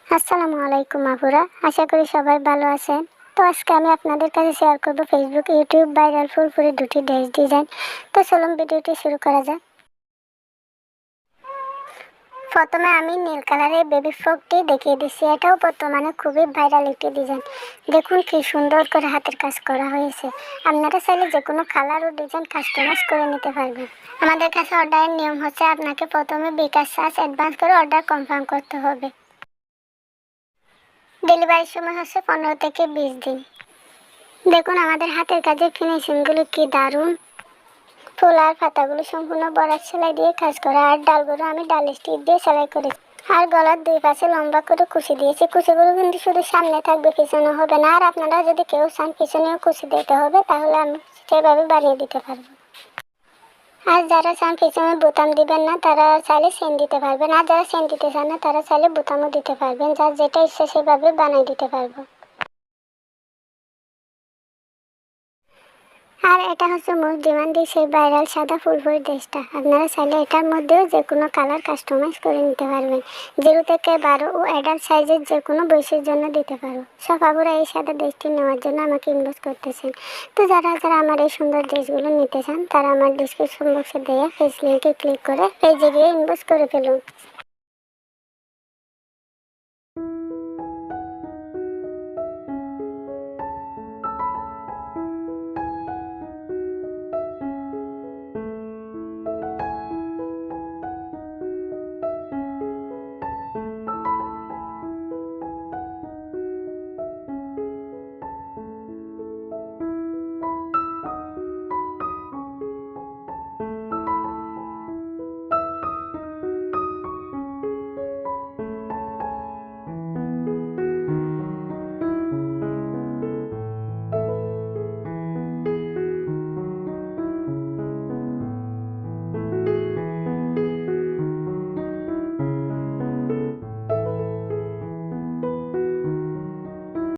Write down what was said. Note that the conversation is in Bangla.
আসসালামু আলাইকুম আপুরা, আশা করি সবাই ভালো আছেন। তো আজকে আমি আপনাদের কাছে শেয়ার করব ফেসবুক ইউটিউব ভাইরাল ফুরফুরে দুটি ড্রেস ডিজাইন। তো চলুন ভিডিওটি শুরু করা যাক। প্রথমে আমি নীল কালারের বেবি ফ্রকটি দেখিয়ে দিচ্ছি। এটাও বর্তমানে খুবই ভাইরাল একটি ডিজাইন। দেখুন কি সুন্দর করে হাতের কাজ করা হয়েছে। আপনারা চাইলে যে কোনো কালার ও ডিজাইন কাস্টমাইজ করে নিতে পারবেন। আমাদের কাছে অর্ডারের নিয়ম হচ্ছে আপনাকে প্রথমে বিকাশ চার্জ অ্যাডভান্স করে অর্ডার কনফার্ম করতে হবে। ডেলিভারির সময় হচ্ছে 15 থেকে 20 দিন। দেখুন আমাদের হাতের কাজের ফিনিশিংগুলো কি দারুণ। ফুল আর পাতাগুলো সম্পূর্ণ বড়ার সেলাই দিয়ে কাজ করা, আর ডালগুলো আমি ডাল স্টিচ দিয়ে সেলাই করেছি। আর গলার দুই পাশে লম্বা করে কুচি দিয়েছি। কুচিগুলো কিন্তু শুধু সামনে থাকবে, পিছনে হবে না। আর আপনারা যদি কেউ চান পিছনেও কুচি দিতে হবে, তাহলে আমি সেভাবে বানিয়ে দিতে পারবো। আর যারা চান পিছনে বোতাম দিবেন না, তারা চাইলে চেন দিতে পারবেন। আর যারা চেন দিতে চান না, তারা চাইলে বোতামও দিতে পারবেন। যার যেটা ইচ্ছা সেভাবে বানিয়ে দিতে পারবো। আর এটা হচ্ছে মোস্ট ডিমান্ডিং সেই ভাইরাল সাদা ফুরফুরে ড্রেসটা। আপনারা চাইলে এটার মধ্যেও যে কোনো কালার কাস্টমাইজ করে নিতে পারবেন। 0 থেকে 12 ও অ্যাডাল্ট সাইজের যে কোনো বয়সের জন্য দিতে পারো। সব আপুরা এই সাদা ড্রেসটি নেওয়ার জন্য আমাকে ইনবক্স করতেছেন। তো যারা যারা আমার এই সুন্দর ড্রেসগুলো নিতে চান, তারা আমার ডিসক্রিপশন বক্সে দেওয়া পেজ লিঙ্কে ক্লিক করে পেজে গিয়ে ইনবক্স করে ফেলুন।